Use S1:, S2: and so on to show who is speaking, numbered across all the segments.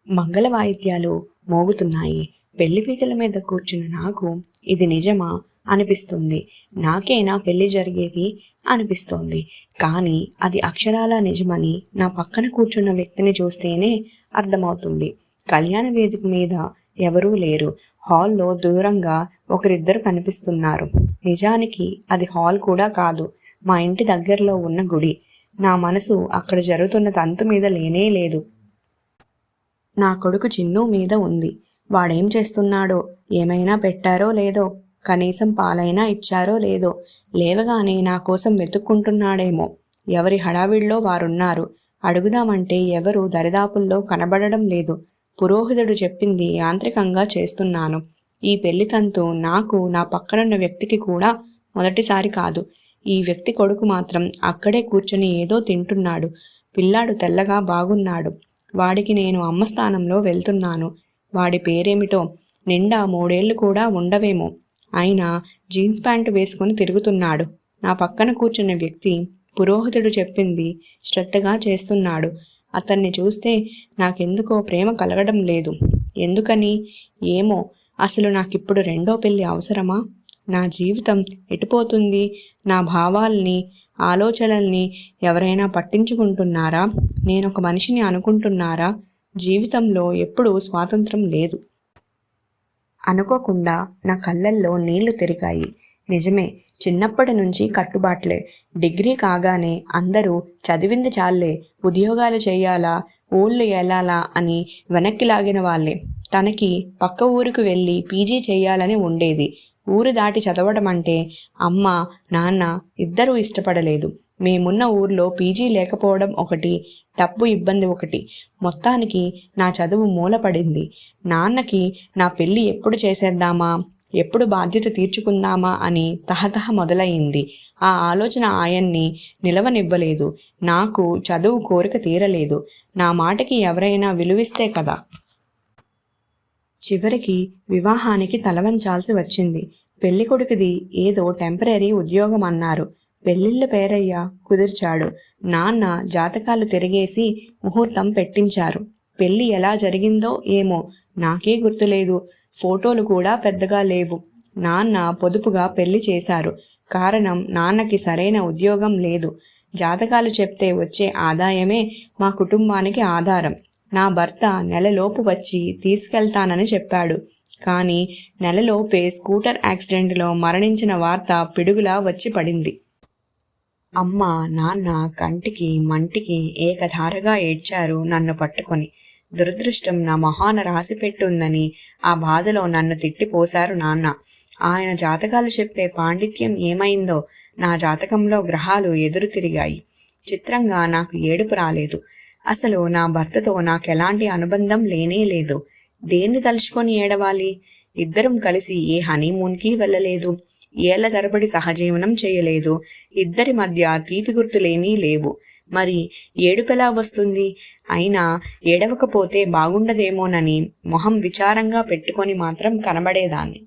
S1: మంగళ వాయిద్యాలు మోగుతున్నాయి. పెళ్లిపీటల మీద కూర్చున్న నాకు ఇది నిజమా అనిపిస్తుంది. నాకేనా పెళ్లి జరిగేది అనిపిస్తోంది. కానీ అది అక్షరాలా నిజమని నా పక్కన కూర్చున్న వ్యక్తిని చూస్తేనే అర్థమవుతుంది. కళ్యాణ వేదిక మీద ఎవరూ లేరు. హాల్లో దూరంగా ఒకరిద్దరు కనిపిస్తున్నారు. నిజానికి అది హాల్ కూడా కాదు, మా ఇంటి దగ్గరలో ఉన్న గుడి. నా మనసు అక్కడ జరుగుతున్న తంతు మీద లేనే లేదు. నా కొడుకు చిన్ను మీద ఉంది. వాడేం చేస్తున్నాడో, ఏమైనా పెట్టారో లేదో, కనీసం పాలైనా ఇచ్చారో లేదో, లేవగానే నా కోసం వెతుక్కుంటున్నాడేమో. ఎవరి హడావిడిలో వారున్నారు. అడుగుదామంటే ఎవరు దరిదాపుల్లో కనబడడం లేదు. పురోహితుడు చెప్పింది యాంత్రికంగా చేస్తున్నాను. ఈ పెళ్లి తంతు నాకు, నా పక్కనున్న వ్యక్తికి కూడా మొదటిసారి కాదు. ఈ వ్యక్తి కొడుకు మాత్రం అక్కడే కూర్చొని ఏదో తింటున్నాడు. పిల్లాడు తెల్లగా బాగున్నాడు. వాడికి నేను అమ్మ స్థానంలో వెళ్తున్నాను. వాడి పేరేమిటో, నిండా 3 ఏళ్ళు కూడా ఉండవేమో. అయినా జీన్స్ ప్యాంటు వేసుకుని తిరుగుతున్నాడు. నా పక్కన కూర్చున్న వ్యక్తి పురోహితుడు చెప్పింది శ్రద్ధగా చేస్తున్నాడు. అతన్ని చూస్తే నాకెందుకో ప్రేమ కలగడం లేదు. ఎందుకని ఏమో. అసలు నాకిప్పుడు రెండో పెళ్లి అవసరమా? నా జీవితం ఎటుపోతుంది? నా భావాల్ని, ఆలోచనల్ని ఎవరైనా పట్టించుకుంటున్నారా? నేనొక మనిషిని అనుకుంటున్నారా? జీవితంలో ఎప్పుడూ స్వాతంత్రం లేదు. అనుకోకుండా నా కళ్ళల్లో నీళ్లు తిరిగాయి. నిజమే, చిన్నప్పటి నుంచి కట్టుబాట్లే. డిగ్రీ కాగానే అందరూ చదివింది చాలే, ఉద్యోగాలు చేయాలా, ఊళ్ళు వెళ్ళాలా అని వెనక్కి లాగిన వాళ్ళే. తనకి పక్క ఊరికి వెళ్ళి పీజీ చేయాలని ఉండేది. ఊరు దాటి చదవడం అంటే అమ్మ, నాన్న ఇద్దరూ ఇష్టపడలేదు. మేమున్న ఊర్లో పీజీ లేకపోవడం ఒకటి, డబ్బు ఇబ్బంది ఒకటి. మొత్తానికి నా చదువు మూలపడింది. నాన్నకి నా పెళ్ళి ఎప్పుడు చేసేద్దామా, ఎప్పుడు బాధ్యత తీర్చుకుందామా అని తహతహ మొదలయ్యింది. ఆ ఆలోచన ఆయన్ని నిలవనివ్వలేదు. నాకు చదువు కోరిక తీరలేదు. నా మాటకి ఎవరైనా విలువిస్తే కదా. చివరికి వివాహానికి తలవంచాల్సి వచ్చింది. పెళ్ళికొడుకుది ఏదో టెంపరీ ఉద్యోగం అన్నారు. పెళ్ళిళ్ళ పేరయ్య కుదిర్చాడు. నాన్న జాతకాలు తిరిగేసి ముహూర్తం పెట్టించారు. పెళ్ళి ఎలా జరిగిందో ఏమో నాకే గుర్తులేదు. ఫోటోలు కూడా పెద్దగా లేవు. నాన్న పొదుపుగా పెళ్లి చేశారు. కారణం, నాన్నకి సరైన ఉద్యోగం లేదు. జాతకాలు చెప్తే వచ్చే ఆదాయమే మా కుటుంబానికి ఆధారం. నా భర్త నెలలోపు వచ్చి తీసుకెళ్తానని చెప్పాడు. కానీ నెలలోపే స్కూటర్ యాక్సిడెంట్లో మరణించిన వార్త పిడుగులా వచ్చి పడింది. అమ్మ, నాన్న కంటికి మంటికి ఏకధారగా ఏడ్చారు నన్ను పట్టుకొని. దురదృష్టం నా మొహాన రాసిపెట్టుందని ఆ బాధలో నన్ను తిట్టిపోశారు నాన్న. ఆయన జాతకాలు చెప్పే పాండిత్యం ఏమైందో, నా జాతకంలో గ్రహాలు ఎదురు తిరిగాయి. చిత్రంగా నాకు ఏడుపు రాలేదు. అసలు నా భర్తతో నాకెలాంటి అనుబంధం లేనే లేదు. దేన్ని తలుచుకొని ఏడవాలి? ఇద్దరం కలిసి ఏ హనీమూన్కి వెళ్ళలేదు. ఏళ్ల తరబడి సహజీవనం చేయలేదు. ఇద్దరి మధ్య తీపి గుర్తులేమీ లేవు. మరి ఏడుపెలా వస్తుంది? అయినా ఏడవకపోతే బాగుండదేమోనని మొహం విచారంగా పెట్టుకొని మాత్రం కనబడేదాన్ని.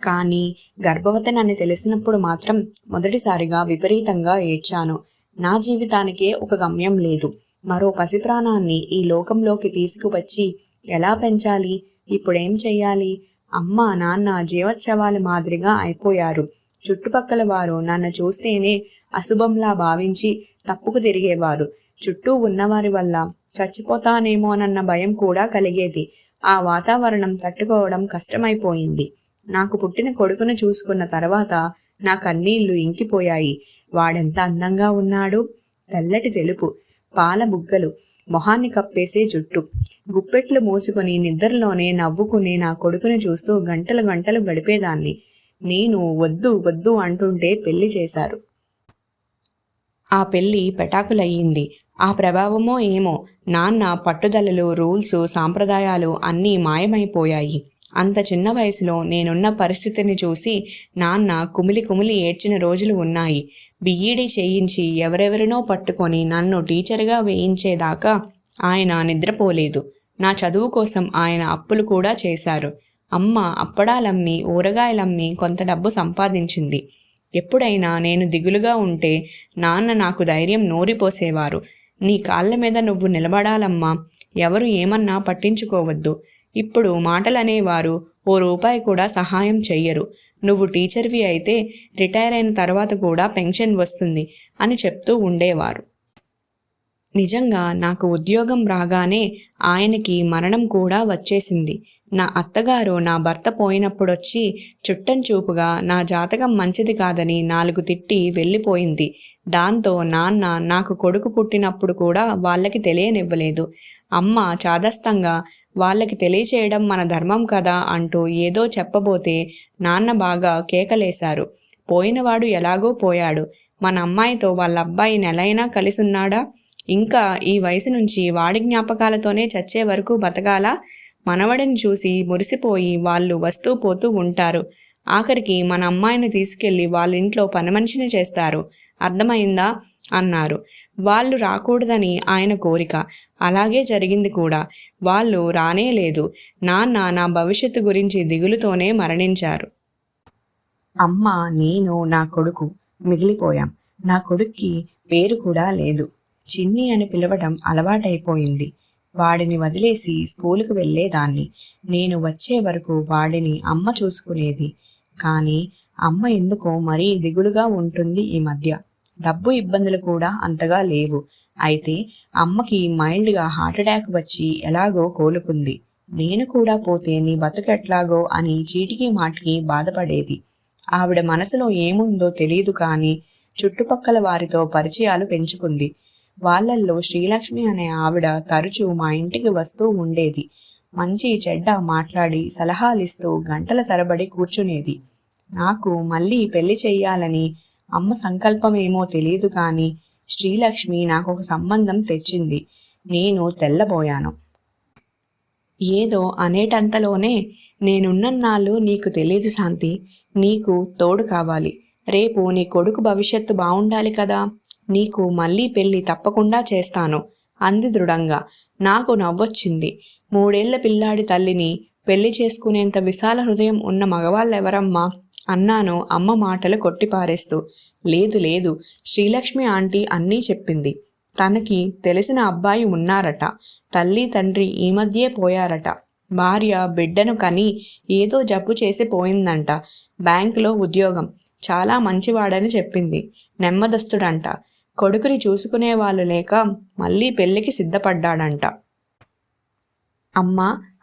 S1: కానీ గర్భవతినని తెలిసినప్పుడు మాత్రం మొదటిసారిగా విపరీతంగా ఏడ్చాను. నా జీవితానికే ఒక గమ్యం లేదు. మరో పసిప్రాణాన్ని ఈ లోకంలోకి తీసుకువచ్చి ఎలా పెంచాలి? ఇప్పుడేం చెయ్యాలి? అమ్మ, నాన్న జీవోత్సవాల మాదిరిగా అయిపోయారు. చుట్టుపక్కల వారు నన్ను చూస్తేనే అశుభంలా భావించి తప్పుకు తిరిగేవారు. చుట్టూ ఉన్నవారి వల్ల చచ్చిపోతానేమోనన్న భయం కూడా కలిగేది. ఆ వాతావరణం తట్టుకోవడం కష్టమైపోయింది. నాకు పుట్టిన కొడుకును చూసుకున్న తర్వాత నా కన్నీళ్లు ఇంకిపోయాయి. వాడెంత అందంగా ఉన్నాడు! తెల్లటి తెలుపు, పాల బుగ్గలు, మొహాన్ని కప్పేసే జుట్టు. గుప్పెట్లు మూసుకొని నిద్రలోనే నవ్వుకునే నా కొడుకుని చూస్తూ గంటలు గంటలు గడిపేదాన్ని. నేను వద్దు వద్దు అంటుంటే పెళ్లి చేశారు. ఆ పెళ్లి పెటాకులయ్యింది. ఆ ప్రభావమో ఏమో, నాన్న పట్టుదలలు, రూల్స్, సాంప్రదాయాలు అన్నీ మాయమైపోయాయి. అంత చిన్న వయసులో నేనున్న పరిస్థితిని చూసి నాన్న కుమిలి కుమిలి ఏడ్చిన రోజులు ఉన్నాయి. బిఈడి చేయించి ఎవరెవరినో పట్టుకొని నన్ను టీచర్గా వేయించేదాకా ఆయన నిద్రపోలేదు. నా చదువు కోసం ఆయన అప్పులు కూడా చేశారు. అమ్మ అప్పడాలమ్మి, ఊరగాయలమ్మి కొంత డబ్బు సంపాదించింది. ఎప్పుడైనా నేను దిగులుగా ఉంటే నాన్న నాకు ధైర్యం నూరిపోసేవారు. నీ కాళ్ళ మీద నువ్వు నిలబడాలమ్మా, ఎవరు ఏమన్నా పట్టించుకోవద్దు. ఇప్పుడు మాటలనేవారు ఓ రూపాయి కూడా సహాయం చెయ్యరు. నువ్వు టీచర్వి అయితే రిటైర్ అయిన తర్వాత కూడా పెన్షన్ వస్తుంది అని చెప్తూ ఉండేవారు. నిజంగా నాకు ఉద్యోగం రాగానే ఆయనకి మరణం కూడా వచ్చేసింది. నా అత్తగారు నా భర్త పోయినప్పుడొచ్చి చుట్టం చూపుగా నా జాతకం మంచిది కాదని 4 తిట్టి వెళ్ళిపోయింది. దాంతో నాన్న నాకు కొడుకు పుట్టినప్పుడు కూడా వాళ్ళకి తెలియనివ్వలేదు. అమ్మ చాదస్తంగా వాళ్ళకి తెలియచేయడం మన ధర్మం కదా అంటూ ఏదో చెప్పబోతే నాన్న బాగా కేకలేశారు. పోయినవాడు ఎలాగో పోయాడు. మన అమ్మాయితో వాళ్ళ అబ్బాయి నెలైనా కలిసున్నాడా? ఇంకా ఈ వయసు నుంచి వాడి జ్ఞాపకాలతోనే చచ్చే వరకు బతకాలా? మనవడిని చూసి మురిసిపోయి వాళ్ళు వస్తూ పోతూ ఉంటారు. ఆఖరికి మన అమ్మాయిని తీసుకెళ్లి వాళ్ళ ఇంట్లో పనిమనిషిని చేస్తారు. అర్థమైందా అన్నారు. వాళ్ళు రాకూడదని ఆయన కోరిక. అలాగే జరిగింది కూడా. వాళ్ళు రానే లేదు. నాన్న నా భవిష్యత్తు గురించి దిగులుతోనే మరణించారు. అమ్మ, నేను, నా కొడుకు మిగిలిపోయాం. నా కొడుక్కి పేరు కూడా లేదు. చిన్ని అని పిలవడం అలవాటైపోయింది. వాడిని వదిలేసి స్కూలుకు వెళ్ళేదాన్ని. నేను వచ్చే వరకు వాడిని అమ్మ చూసుకునేది. కానీ అమ్మ ఎందుకో మరీ దిగులుగా ఉంటుంది ఈ మధ్య. డబ్బు ఇబ్బందులు కూడా అంతగా లేవు. అయితే అమ్మకి మైల్డ్గా హార్ట్అటాక్ వచ్చి ఎలాగో కోలుకుంది. నేను కూడా పోతే నీ బతుకెట్లాగో అని చీటికి మాటికి బాధపడేది. ఆవిడ మనసులో ఏముందో తెలియదు, కానీ చుట్టుపక్కల వారితో పరిచయాలు పెంచుకుంది. వాళ్ళల్లో శ్రీలక్ష్మి అనే ఆవిడ తరచూ మా ఇంటికి వస్తూ ఉండేది. మంచి చెడ్డ మాట్లాడి సలహాలిస్తూ గంటల తరబడి కూర్చునేది. నాకు మళ్ళీ పెళ్లి చెయ్యాలని అమ్మ సంకల్పమేమో తెలియదు, కానీ శ్రీలక్ష్మి నాకొక సంబంధం తెచ్చింది. నేను తెల్లబోయాను. ఏదో అనేటంతలోనే, నేనున్నన్నాళ్ళు నీకు తెలీదు శాంతి, నీకు తోడు కావాలి. రేపు నీ కొడుకు భవిష్యత్తు బావుండాలి కదా. నీకు మళ్ళీ పెళ్ళి తప్పకుండా చేస్తాను అంది దృఢంగా. నాకు నవ్వొచ్చింది. 3 ఏళ్ల పిల్లాడి తల్లిని పెళ్లి చేసుకునేంత విశాల హృదయం ఉన్న మగవాళ్ళెవరమ్మా అన్నాను అమ్మ మాటలు కొట్టిపారేస్తూ. లేదు లేదు, శ్రీలక్ష్మి ఆంటీ అన్నీ చెప్పింది. తనకి తెలిసిన అబ్బాయి ఉన్నారట. తల్లి తండ్రి ఈ మధ్యే పోయారట. భార్య బిడ్డను కని ఏదో జబ్బు చేసి పోయిందంట. బ్యాంకులో ఉద్యోగం. చాలా మంచివాడని చెప్పింది. నెమ్మదస్తుడంట. కొడుకుని చూసుకునే వాళ్ళు లేక మళ్ళీ పెళ్లికి సిద్ధపడ్డాడంట. అమ్మ,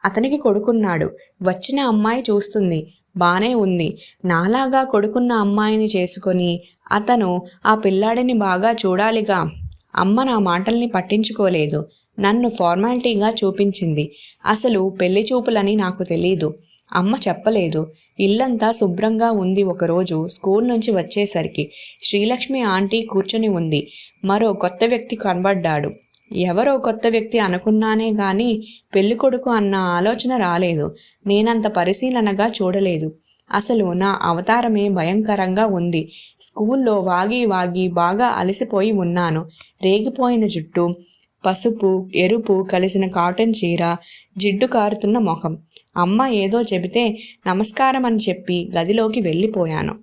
S1: అతనికి కొడుకున్నాడు. వచ్చిన అమ్మాయి చూస్తుంది, బానే ఉంది. నాలాగా కొడుకున్న అమ్మాయిని చేసుకొని అతను ఆ పిల్లాడిని బాగా చూడాలిగా. అమ్మ నా మాటల్ని పట్టించుకోలేదు. నన్ను ఫార్మాలిటీగా చూపించింది. అసలు పెళ్లి చూపులని నాకు తెలీదు. అమ్మ చెప్పలేదు. ఇల్లంతా శుభ్రంగా ఉంది. ఒకరోజు స్కూల్ నుంచి వచ్చేసరికి శ్రీలక్ష్మి ఆంటీ కూర్చొని ఉంది. మరో కొత్త వ్యక్తి కనబడ్డాడు. ఎవరో కొత్త వ్యక్తి అనుకున్నానే గాని పెళ్ళికొడుకు అన్న ఆలోచన రాలేదు. నేనంత పరిశీలనగా చూడలేదు. అసలు నా అవతారమే భయంకరంగా ఉంది. స్కూల్లో వాగి వాగి బాగా అలసిపోయి ఉన్నాను. రేగిపోయిన జుట్టు, పసుపు ఎరుపు కలిసిన కాటన్ చీర, జిడ్డు కారుతున్న ముఖం. అమ్మ ఏదో చెబితే నమస్కారం అని చెప్పి గదిలోకి వెళ్ళిపోయాను.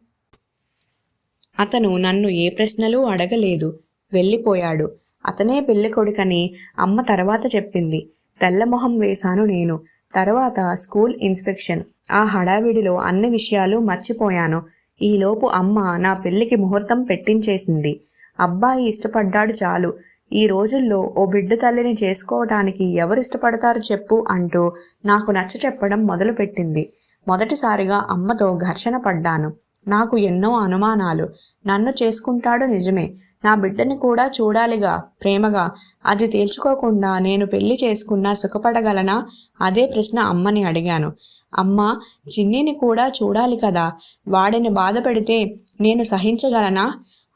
S1: అతను నన్ను ఏ ప్రశ్నలు అడగలేదు. వెళ్ళిపోయాడు. అతనే పెళ్ళికొడుకని అమ్మ తర్వాత చెప్పింది. తెల్లమొహం వేశాను నేను. తర్వాత స్కూల్ ఇన్స్పెక్షన్. ఆ హడావిడిలో అన్ని విషయాలు మర్చిపోయాను. ఈలోపు అమ్మ నా పెళ్లికి ముహూర్తం పెట్టించేసింది. అబ్బాయి ఇష్టపడ్డాడు చాలు. ఈ రోజుల్లో ఓ బిడ్డ తల్లిని చేసుకోవటానికి ఎవరు ఇష్టపడతారు చెప్పు అంటూ నాకు నచ్చ చెప్పడం మొదలుపెట్టింది. మొదటిసారిగా అమ్మతో ఘర్షణ పడ్డాను. నాకు ఎన్నో అనుమానాలు. నన్ను చేసుకుంటాడు నిజమే, నా బిడ్డని కూడా చూడాలిగా ప్రేమగా. అది తేల్చుకోకుండా నేను పెళ్లి చేసుకున్నా సుఖపడగలనా? అదే ప్రశ్న అమ్మని అడిగాను. అమ్మ, చిన్నిని కూడా చూడాలి కదా. వాడిని బాధ పెడితే నేను సహించగలనా?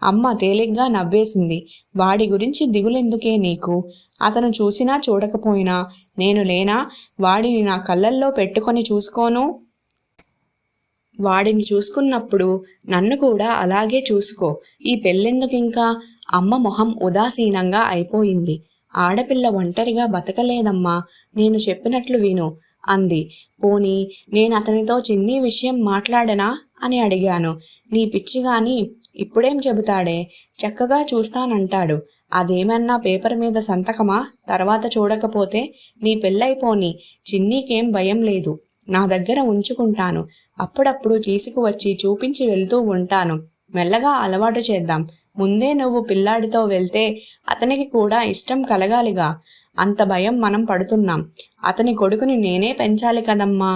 S1: అమ్మ తేలిగ్గా నవ్వేసింది. వాడి గురించి దిగులెందుకే నీకు? అతను చూసినా చూడకపోయినా నేను లేనా? వాడిని నా కళ్ళల్లో పెట్టుకొని చూసుకోను. వాడిని చూసుకున్నప్పుడు నన్ను కూడా అలాగే చూసుకో. ఈ పెళ్ళెందుకింకా? అమ్మ మొహం ఉదాసీనంగా అయిపోయింది. ఆడపిల్ల ఒంటరిగా బతకలేదమ్మా. నేను చెప్పినట్లు విను అంది. పోనీ నేను అతనితో చిన్ని విషయం మాట్లాడనా అని అడిగాను. నీ పిచ్చిగాని ఇప్పుడేం చెబుతాడే? చక్కగా చూస్తానంటాడు. అదేమన్నా పేపర్ మీద సంతకమా? తర్వాత చూడకపోతే? నీ పెళ్ళైపోని. చిన్నీకేం భయం లేదు. నా దగ్గర ఉంచుకుంటాను. అప్పుడప్పుడు తీసుకువచ్చి చూపించి వెళ్తూ ఉంటాను. మెల్లగా అలవాటు చేద్దాం. ముందే నువ్వు పిల్లాడితో వెళ్తే అతనికి కూడా ఇష్టం కలగాలిగా. అంత భయం మనం పడుతున్నాం. అతని కొడుకుని నేనే పెంచాలి కదమ్మా.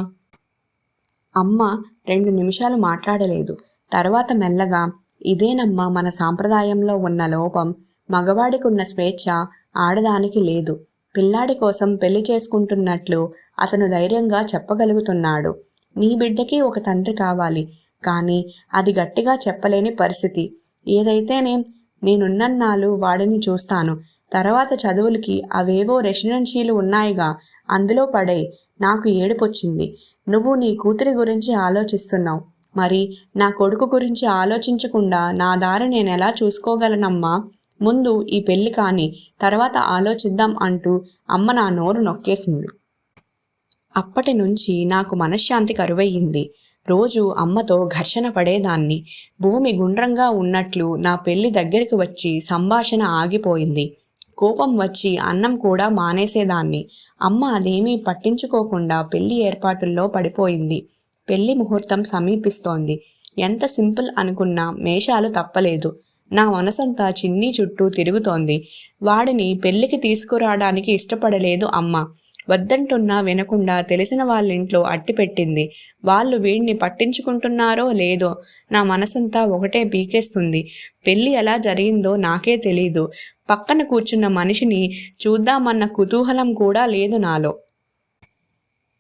S1: అమ్మ 2 నిమిషాలు మాట్లాడలేదు. తర్వాత మెల్లగా, ఇదేనమ్మా మన సాంప్రదాయంలో ఉన్న లోపం. మగవాడికున్న స్వేచ్ఛ ఆడదానికి లేదు. పిల్లాడి కోసం పెళ్లి చేసుకుంటున్నట్లు అతను ధైర్యంగా చెప్పగలుగుతున్నాడు. నీ బిడ్డకి ఒక తండ్రి కావాలి, కానీ అది గట్టిగా చెప్పలేని పరిస్థితి. ఏదైతేనేం, నేనున్నన్నాళ్ళు వాడిని చూస్తాను. తర్వాత చదువులకి అవేవో రెసిడెన్షీలు ఉన్నాయిగా, అందులో పడే. నాకు ఏడుపొచ్చింది. నువ్వు నీ కూతురి గురించి ఆలోచిస్తున్నావు. మరి నా కొడుకు గురించి ఆలోచించకుండా నా దారి నేనెలా చూసుకోగలనమ్మా? ముందు ఈ పెళ్లి కాని, తర్వాత ఆలోచిద్దాం అంటూ అమ్మ నా నోరు నొక్కేసింది. అప్పటి నుంచి నాకు మనశ్శాంతి కరువయ్యింది. రోజు అమ్మతో ఘర్షణ పడేదాన్ని. భూమి గుండ్రంగా ఉన్నట్లు నా పెళ్లి దగ్గరికి వచ్చి సంభాషణ ఆగిపోయింది. కోపం వచ్చి అన్నం కూడా మానేసేదాన్ని. అమ్మ అదేమీ పట్టించుకోకుండా పెళ్లి ఏర్పాటుల్లో పడిపోయింది. పెళ్లి ముహూర్తం సమీపిస్తోంది. ఎంత సింపుల్ అనుకున్నా మేషాలు తప్పలేదు. నా మనసంతా చిన్ని చుట్టూ తిరుగుతోంది. వాడిని పెళ్లికి తీసుకురావడానికి ఇష్టపడలేదు అమ్మ. వద్దంటున్నా వినకుండా తెలిసిన వాళ్ళింట్లో అట్టిపెట్టింది. వాళ్ళు వీడిని పట్టించుకుంటున్నారో లేదో నా మనసంతా ఒకటే పీకేస్తుంది. పెళ్లి ఎలా జరిగిందో నాకే తెలీదు. పక్కన కూర్చున్న మనిషిని చూద్దామన్న కుతూహలం కూడా లేదు నాలో.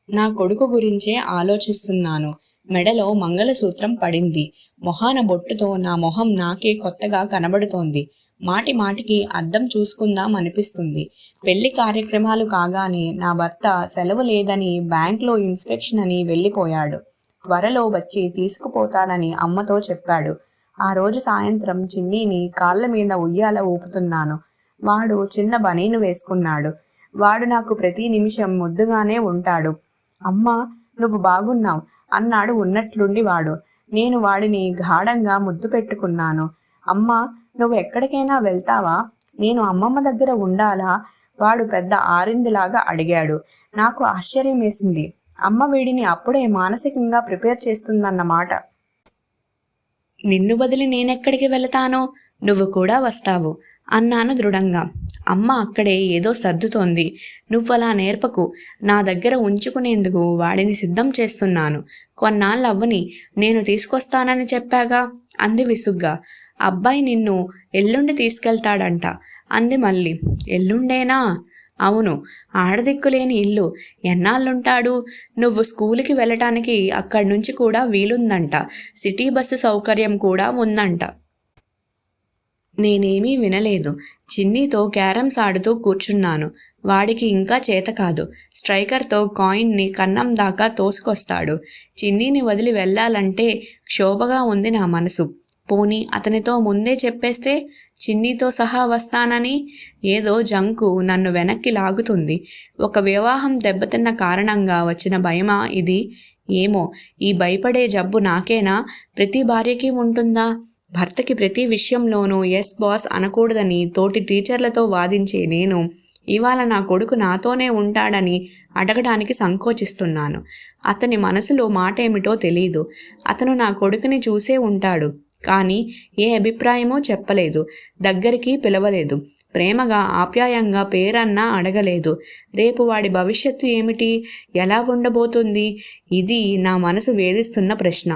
S1: నా కొడుకు గురించే ఆలోచిస్తున్నాను. మెడలో మంగళసూత్రం పడింది. మొహాన బొట్టుతో నా మొహం నాకే కొత్తగా కనబడుతోంది. మాటి మాటికి అద్దం చూసుకుందాం అనిపిస్తుంది. పెళ్లి కార్యక్రమాలు కాగానే నా భర్త సెలవు లేదని బ్యాంక్లో ఇన్స్పెక్షన్ అని వెళ్ళిపోయాడు. త్వరలో వచ్చి తీసుకుపోతాడని అమ్మతో చెప్పాడు. ఆ రోజు సాయంత్రం చిన్నీని కాళ్ళ మీద ఉయ్యాల ఊపుతున్నాను. వాడు చిన్న బనీను వేసుకున్నాడు. వాడు నాకు ప్రతి నిమిషం ముద్దుగానే ఉంటాడు. అమ్మా, నువ్వు బాగున్నావు అన్నాడు ఉన్నట్లుండి వాడు. నేను వాడిని గాఢంగా ముద్దు పెట్టుకున్నాను. అమ్మా, నువ్వు ఎక్కడికైనా వెళ్తావా? నేను అమ్మమ్మ దగ్గర ఉండాలా? వాడు పెద్ద ఆరిందిలాగా అడిగాడు. నాకు ఆశ్చర్యం వేసింది. అమ్మ వీడిని అప్పుడే మానసికంగా ప్రిపేర్ చేస్తుందన్నమాట. నిన్ను వదిలి నేనెక్కడికి వెళతానో, నువ్వు కూడా వస్తావు అన్నాను దృఢంగా. అమ్మ అక్కడే ఏదో సర్దుతోంది. నువ్వలా నేర్పకు. నా దగ్గర ఉంచుకునేందుకు వాడిని సిద్ధం చేస్తున్నాను. కొన్నాళ్ళవ్వని, నేను తీసుకొస్తానని చెప్పాగా అంది విసుగ్గా. అబ్బాయి నిన్ను ఎల్లుండి తీసుకెళ్తాడంట అంది మళ్ళీ. ఎల్లుండేనా? అవును, ఆడదిక్కులేని ఇల్లు ఎన్నాళ్ళుంటాడు? నువ్వు స్కూలుకి వెళ్ళటానికి అక్కడి నుంచి కూడా వీలుందంట. సిటీ బస్సు సౌకర్యం కూడా ఉందంట. నేనేమీ వినలేదు. చిన్నీతో క్యారమ్స్ ఆడుతూ కూర్చున్నాను. వాడికి ఇంకా చేత కాదు. స్ట్రైకర్తో కాయిన్ని కన్నం దాకా తోసుకొస్తాడు. చిన్నీని వదిలి వెళ్ళాలంటే క్షోభగా ఉంది నా మనసు. పోనీ అతనితో ముందే చెప్పేస్తే చిన్నీతో సహా వస్తానని. ఏదో జంకు నన్ను వెనక్కి లాగుతుంది. ఒక వివాహం దెబ్బతిన్న కారణంగా వచ్చిన భయమా ఇది? ఏమో, ఈ భయపడే జబ్బు నాకేనా? ప్రతి భార్యకి ఉంటుందా? భర్తకి ప్రతి విషయంలోనూ ఎస్ బాస్ అనకూడదని తోటి టీచర్లతో వాదించే నేను ఇవాళ నా కొడుకు నాతోనే ఉంటాడని అడగడానికి సంకోచిస్తున్నాను. అతని మనసులో మాటేమిటో తెలీదు. అతను నా కొడుకుని చూసే ఉంటాడు, కానీ ఏ అభిప్రాయమో చెప్పలేదు. దగ్గరికి పిలవలేదు. ప్రేమగా ఆప్యాయంగా పేరన్నా అడగలేదు. రేపు వాడి భవిష్యత్తు ఏమిటి? ఎలా ఉండబోతుంది? ఇది నా మనసు వేధిస్తున్న ప్రశ్న.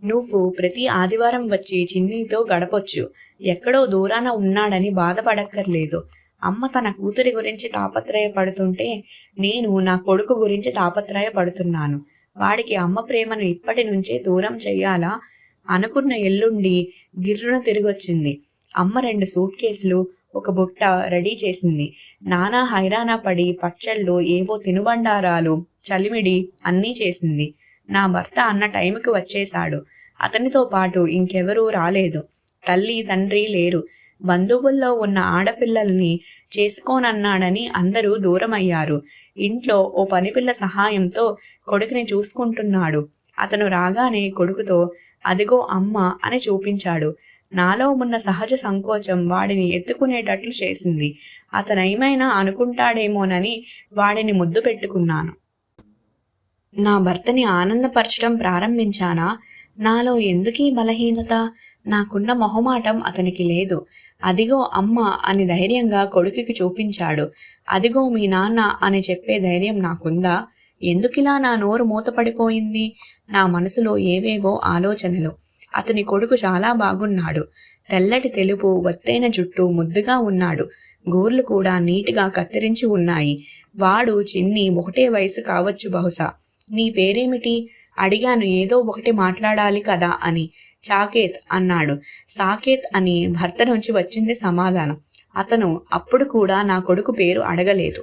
S1: నువ్వు ప్రతి ఆదివారం వచ్చి చిన్నీతో గడపొచ్చు. ఎక్కడో దూరాన ఉన్నాడని బాధపడక్కర్లేదు. అమ్మ తన కూతురి గురించి తాపత్రయపడుతుంటే నేను నా కొడుకు గురించి తాపత్రయపడుతున్నాను. వాడికి అమ్మ ప్రేమను ఇప్పటి నుంచే దూరం చెయ్యాలా? అనుకున్న ఎల్లుండి గిర్రున తిరిగొచ్చింది. అమ్మ 2 సూట్ కేసులు, ఒక బుట్ట రెడీ చేసింది. నానా హైరానా పడి పచ్చళ్ళు, ఏవో తినుబండారాలు, చలిమిడి అన్నీ చేసింది. నా భర్త అన్న టైంకి వచ్చేశాడు. అతనితో పాటు ఇంకెవరూ రాలేదు. తల్లి తండ్రి లేరు. బంధువుల్లో ఉన్న ఆడపిల్లల్ని చేసుకోనన్నాడని అందరూ దూరమయ్యారు. ఇంట్లో ఓ పనిపిల్ల సహాయంతో కొడుకుని చూసుకుంటున్నాడు. అతను రాగానే కొడుకుతో అదిగో అమ్మ అని చూపించాడు. నాలో ఉన్న సహజ సంకోచం వాడిని ఎత్తుకునేటట్లు చేసింది. అతనేమైనా అనుకుంటాడేమోనని వాడిని ముద్దు పెట్టుకున్నాను. నా భర్తని ఆనందపరచడం ప్రారంభించానా? నాలో ఎందుకీ బలహీనత? నాకున్న మొహమాటం అతనికి లేదు. అదిగో అమ్మ అని ధైర్యంగా కొడుకుకి చూపించాడు. అదిగో మీ నాన్న అని చెప్పే ధైర్యం నాకుందా? ఎందుకిలా నా నోరు మూతపడిపోయింది? నా మనసులో ఏవేవో ఆలోచనలు. అతని కొడుకు చాలా బాగున్నాడు. తెల్లటి తెలుపు, ఒత్తైన జుట్టు, ముద్దుగా ఉన్నాడు. గోర్లు కూడా నీటిగా కత్తిరించి ఉన్నాయి. వాడు చిన్ని ఒకటే వయసు కావచ్చు బహుశా. నీ పేరేమిటి? అడిగాను ఏదో ఒకటి మాట్లాడాలి కదా అని. సాకేత్ అన్నాడు. సాకేత్ అని భర్త నుంచి వచ్చింది సమాధానం. అతను అప్పుడు కూడా నా కొడుకు పేరు అడగలేదు.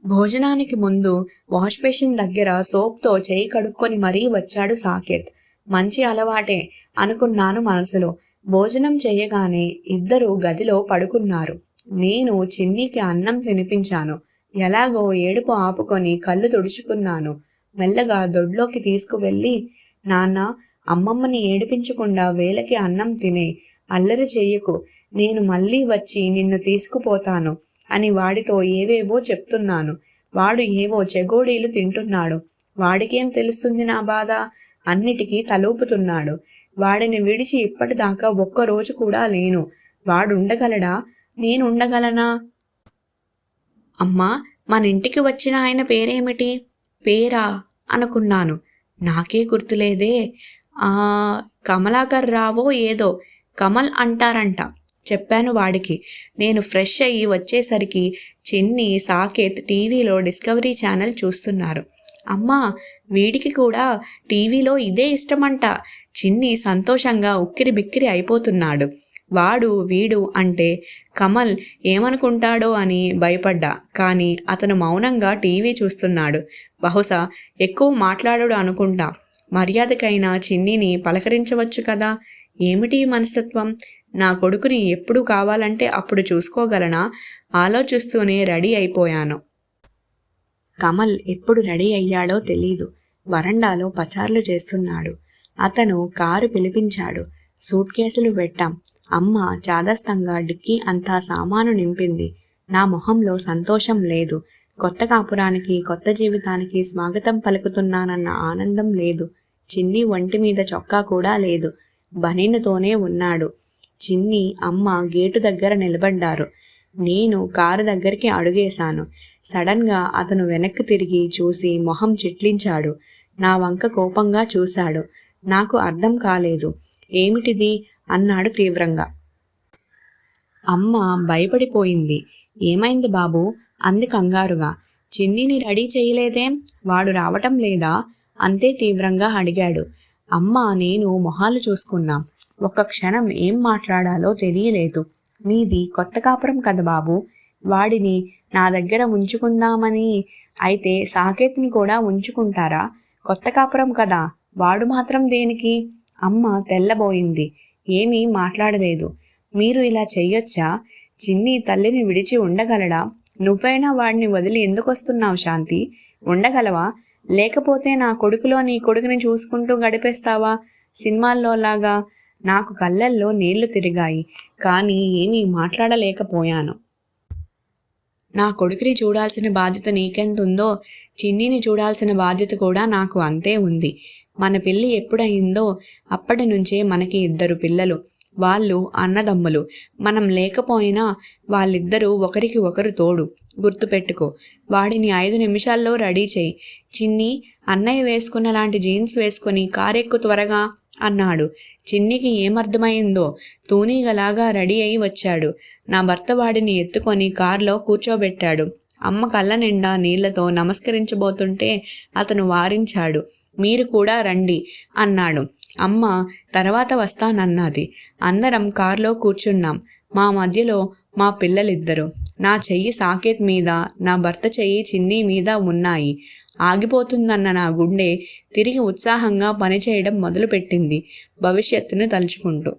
S1: భోజనానికి ముందు వాష్ బేసిన్ దగ్గర సోప్తో చేయి కడుక్కొని మరీ వచ్చాడు సాకేత్. మంచి అలవాటే అనుకున్నాను మనసులో. భోజనం చేయగానే ఇద్దరు గదిలో పడుకున్నారు. నేను చిన్నికి అన్నం తినిపించాను. ఎలాగో ఏడుపు ఆపుకొని కళ్ళు తుడుచుకున్నాను. మెల్లగా దొడ్లోకి తీసుకువెళ్ళి, నాన్న, అమ్మమ్మని ఏడిపించకుండా వేళకి అన్నం తినే, అల్లరి చెయ్యకు, నేను మళ్ళీ వచ్చి నిన్ను తీసుకుపోతాను అని వాడితో ఏవేవో చెప్తున్నాను. వాడు ఏవో చెగోడీలు తింటున్నాడు. వాడికేం తెలుస్తుంది నా బాధ? అన్నిటికీ తలూపుతున్నాడు. వాడిని విడిచి ఇప్పటిదాకా ఒక్కరోజు కూడా లేను. వాడుండగలడా? నేనుండగలనా? అమ్మా, మన ఇంటికి వచ్చిన ఆయన పేరేమిటి? పేరా అనుకున్నాను. నాకే గుర్తులేదే. కమలాకర్ రావో ఏదో, కమల్ అంటారంట చెప్పాను వాడికి. నేను ఫ్రెష్ అయ్యి వచ్చేసరికి చిన్ని, సాకేత్ టీవీలో డిస్కవరీ ఛానల్ చూస్తున్నారు. అమ్మా, వీడికి కూడా టీవీలో ఇదే ఇష్టమంట. చిన్ని సంతోషంగా ఉక్కిరి బిక్కిరి అయిపోతున్నాడు. వాడు వీడు అంటే కమల్ ఏమనుకుంటాడో అని భయపడ్డా. కానీ అతను మౌనంగా టీవీ చూస్తున్నాడు. బహుశా ఎక్కువ మాట్లాడడు అనుకుంటా. మర్యాదకైనా చిన్నిని పలకరించవచ్చు కదా. ఏమిటి మనస్తత్వం? నా కొడుకుని ఎప్పుడు కావాలంటే అప్పుడు చూసుకోగలనా? ఆలోచిస్తూనే రెడీ అయిపోయాను. కమల్ ఎప్పుడు రెడీ అయ్యాడో తెలీదు. వరండాలో పచార్లు చేస్తున్నాడు. అతను కారు పిలిపించాడు. సూట్ కేసులు పెట్టాం. అమ్మ చాదస్తంగా డిక్కీ అంతా సామాను నింపింది. నా మొహంలో సంతోషం లేదు. కొత్త కాపురానికి, కొత్త జీవితానికి స్వాగతం పలుకుతున్నానన్న ఆనందం లేదు. చిన్ని ఒంటి మీద చొక్కా కూడా లేదు. బనీనుతోనే ఉన్నాడు. చిన్ని, అమ్మ గేటు దగ్గర నిలబడ్డారు. నేను కారు దగ్గరికి అడుగేశాను. సడన్గా అతను వెనక్కి తిరిగి చూసి మొహం చిట్లించాడు. నా వంక కోపంగా చూశాడు. నాకు అర్థం కాలేదు. ఏమిటిది అన్నాడు తీవ్రంగా. అమ్మ భయపడిపోయింది. ఏమైంది బాబు అంది కంగారుగా. చిన్నిని రెడీ చేయలేదేం? వాడు రావటం లేదా? అంతే తీవ్రంగా అడిగాడు. అమ్మ నేను మొహాలు చూసుకున్నాం. ఒక్క క్షణం ఏం మాట్లాడాలో తెలియలేదు. మీది కొత్త కాపురం కదా బాబు, వాడిని నా దగ్గర ఉంచుకుందామని. అయితే సాకేత్ని కూడా ఉంచుకుంటారా? కొత్త కాపురం కదా, వాడు మాత్రం దేనికి? అమ్మ తెల్లబోయింది. ఏమీ మాట్లాడలేదు. మీరు ఇలా చెయ్యొచ్చా? చిన్ని తల్లిని విడిచి ఉండగలడా? నువ్వైనా వాడిని వదిలి ఎందుకొస్తున్నావు శాంతి? ఉండగలవా? లేకపోతే నా కొడుకులో నీ కొడుకుని చూసుకుంటూ గడిపేస్తావా సినిమాల్లోలాగా? నాకు కళ్ళల్లో నీళ్లు తిరిగాయి. కానీ ఏమీ మాట్లాడలేకపోయాను. నా కొడుకుని చూడాల్సిన బాధ్యత నీకెంతుందో చిన్నిని చూడాల్సిన బాధ్యత కూడా నాకు అంతే ఉంది. మన పెళ్ళి ఎప్పుడయిందో అప్పటి నుంచే మనకి 2 పిల్లలు. వాళ్ళు అన్నదమ్ములు. మనం లేకపోయినా వాళ్ళిద్దరూ ఒకరికి ఒకరు తోడు. గుర్తుపెట్టుకో. వాడిని 5 నిమిషాల్లో రెడీ చేయి. చిన్ని, అన్నయ్య వేసుకున్న లాంటి జీన్స్ వేసుకొని కారెక్కు త్వరగా అన్నాడు. చిన్నికి ఏమర్థమైందో తూనీగలాగా రెడీ అయి వచ్చాడు. నా భర్త వాడిని ఎత్తుకొని కారులో కూర్చోబెట్టాడు. అమ్మ కళ్ళ నిండా నీళ్లతో నమస్కరించబోతుంటే అతను వారించాడు. మీరు కూడా రండి అన్నాడు. అమ్మ తర్వాత వస్తానన్నది. అందరం కారులో కూర్చున్నాం. మా మధ్యలో మా పిల్లలిద్దరు. నా చెయ్యి సాకేత్ మీద, నా భర్త చెయ్యి చిన్ని మీద ఉన్నాయి. ఆగిపోతుందన్న నా గుండె తిరిగి ఉత్సాహంగా పనిచేయడం మొదలుపెట్టింది, భవిష్యత్తును తలుచుకుంటూ.